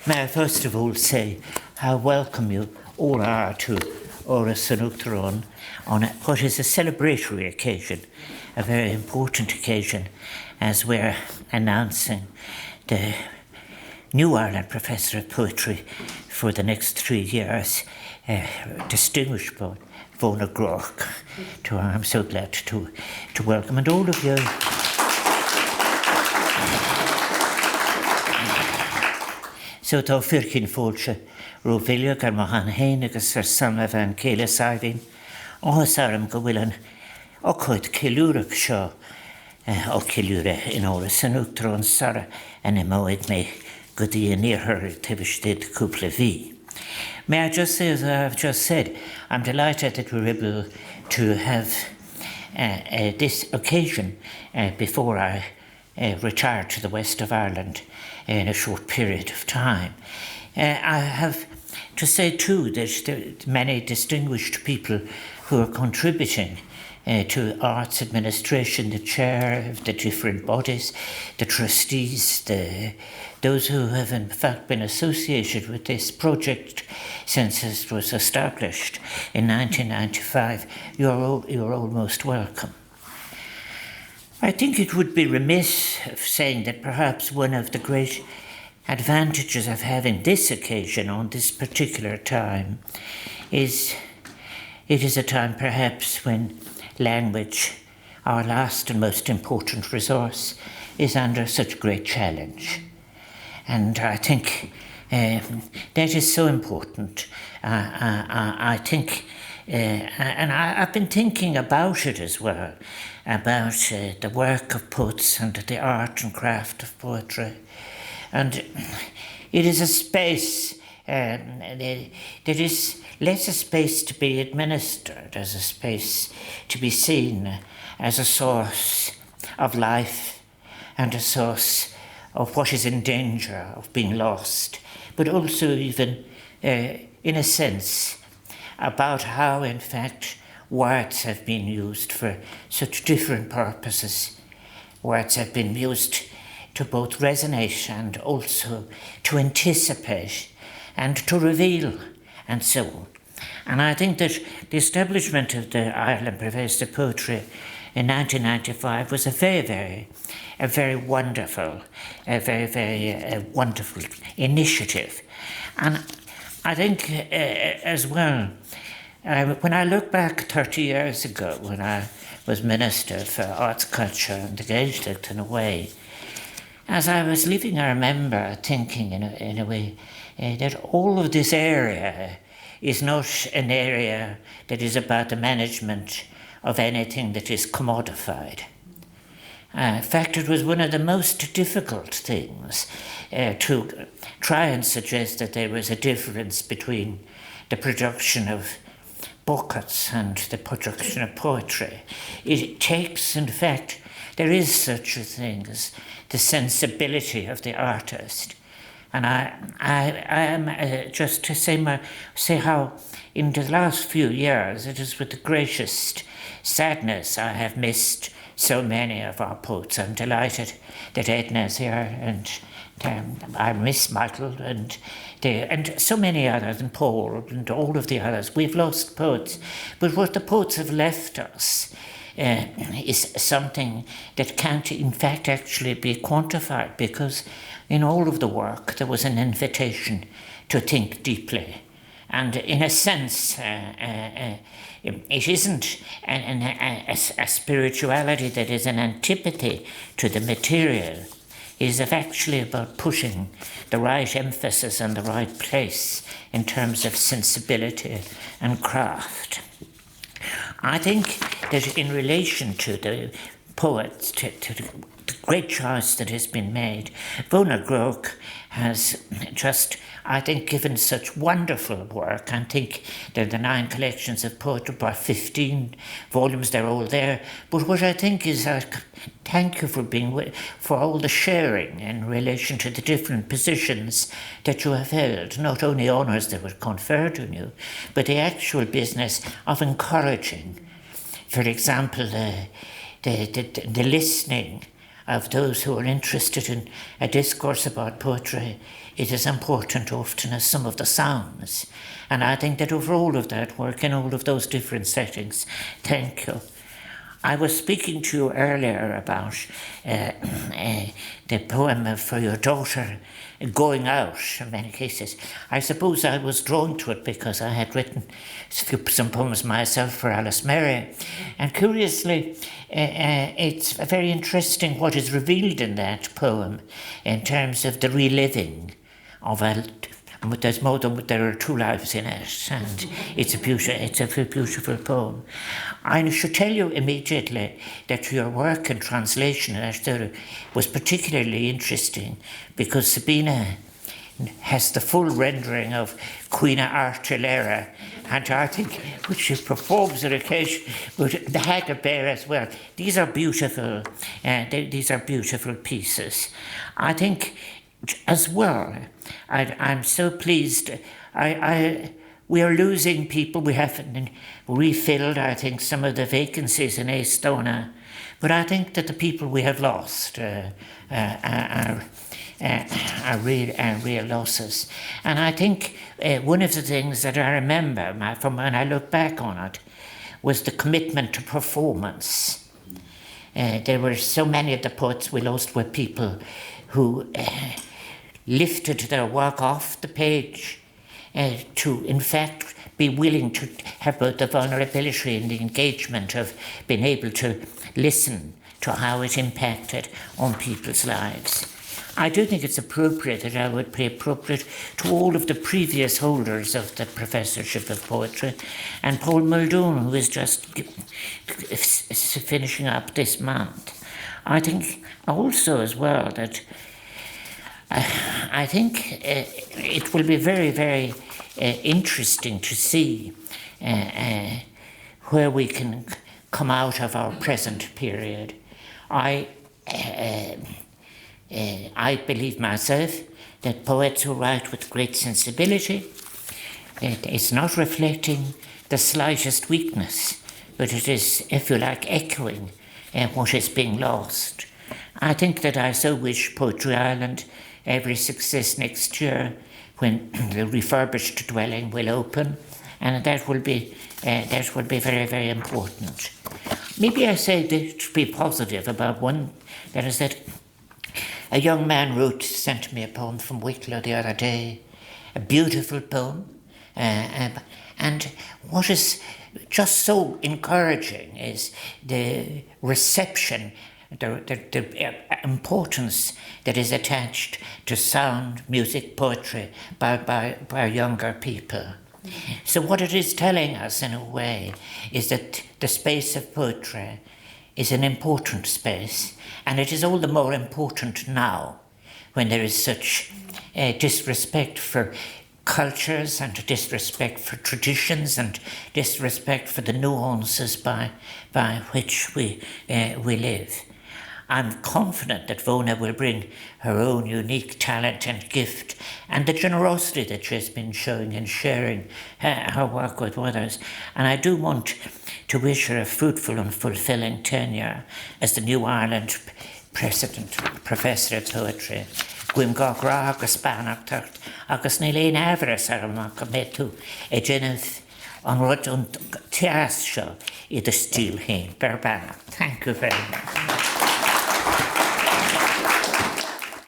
May I first of all say how welcome you all are to Áras and Uachtaráin on what is a celebratory occasion, a very important occasion, as we're announcing the New Ireland Professor of Poetry for the next 3 years, distinguished by Vona Groarke, to whom I'm so glad to welcome, and all of you. So tá fircin fóilse Rovilio gar mahan hain agus sama van céile saivin áhas arm go bhfuil an ochoid cilúrach seo ó cilúre in Áras an Uachtaráin sara an imóid me go dtí an níorthir tibistid cúpla bhí. May I just say, as I've just said, I'm delighted that we're able to have this occasion before I retire to the west of Ireland in a short period of time. I have to say too that there are many distinguished people who are contributing to arts administration, the chair of the different bodies, the trustees, those who have in fact been associated with this project since it was established in 1995. You're all most welcome. I think it would be remiss of saying that perhaps one of the great advantages of having this occasion on this particular time is it is a time perhaps when language, our last and most important resource, is under such great challenge. And I think that is so important. I think, and I've been thinking about it as well, about the work of poets and the art and craft of poetry. And it is a space that is less a space to be administered, as a space to be seen as a source of life and a source of what is in danger of being lost, but also even, in a sense, about how, in fact, words have been used for such different purposes. Words have been used to both resonate and also to anticipate and to reveal and so on. And I think that the establishment of the Ireland Professor of Poetry in 1995 was a very wonderful initiative. And I think as well, when I look back 30 years ago, when I was Minister for Arts, Culture and the Gaeltacht in a way, as I was living, I remember thinking in a way that all of this area is not an area that is about the management of anything that is commodified. In fact, it was one of the most difficult things to try and suggest that there was a difference between the production of buckets and the production of poetry. It takes, in fact, there is such a thing as the sensibility of the artist. And I am just to say how in the last few years it is with the greatest sadness I have missed so many of our poets. I'm delighted that Edna is here, and I miss Michael and so many others, and Paul and all of the others. We've lost poets, but what the poets have left us is something that can't in fact actually be quantified, because in all of the work there was an invitation to think deeply. And in a sense, it isn't a spirituality that is an antipathy to the material. It is actually about putting the right emphasis in the right place in terms of sensibility and craft. I think that in relation to the poets, to the great choice that has been made, Vona Groarke has just, I think, given such wonderful work. I think there are the 9 collections of poetry by 15 volumes, they're all there. But what I think is, thank you for all the sharing in relation to the different positions that you have held, not only honours that were conferred on you, but the actual business of encouraging, for example, the listening of those who are interested in a discourse about poetry is as important often as some of the sounds. And I think that over all of that work in all of those different settings, thank you. I was speaking to you earlier about the poem for your daughter going out in many cases. I suppose I was drawn to it because I had written some poems myself for Alice Mary. And curiously, it's very interesting what is revealed in that poem in terms of the reliving of there's more than there are two lives in it, and it's a beautiful poem. I should tell you immediately that your work in translation was particularly interesting because Sabina has the full rendering of Queen Artilera, and I think which she performs on occasion with the Hag Bear as well. These are beautiful. These are beautiful pieces. I think as well, I'm so pleased. We are losing people. We haven't refilled, I think, some of the vacancies in Eastona, but I think that the people we have lost are real losses. And I think one of the things that I remember from when I look back on it was the commitment to performance. There were so many of the poets we lost were people who lifted their work off the page to, in fact, be willing to have both the vulnerability and the engagement of being able to listen to how it impacted on people's lives. I do think it's appropriate that I would pay appropriate to all of the previous holders of the Professorship of Poetry, and Paul Muldoon, who is just finishing up this month. I think also as well that I think it will be very, very interesting to see where we can come out of our present period. I believe myself that poets who write with great sensibility, it's not reflecting the slightest weakness, but it is, if you like, echoing what is being lost. I think that I so wish Poetry Ireland every success next year when the refurbished dwelling will open, and that will be very, very important. Maybe I say this to be positive about one, that is that a young man sent me a poem from Wicklow the other day, a beautiful poem, and what is just so encouraging is the reception, the importance that is attached to sound, music, poetry by younger people. So what it is telling us in a way is that the space of poetry is an important space, and it is all the more important now when there is such disrespect for cultures and disrespect for traditions and disrespect for the nuances by which we live. I'm confident that Vona will bring her own unique talent and gift and the generosity that she has been showing in sharing her work with others. And I do want to wish her a fruitful and fulfilling tenure as the New Ireland President, Professor of Poetry. Vona Groarke agus Banachtacht agus ní léon Áras amach go méú déanamh an rud an teas seo iad a stíl héin ber Banach. Thank you very much.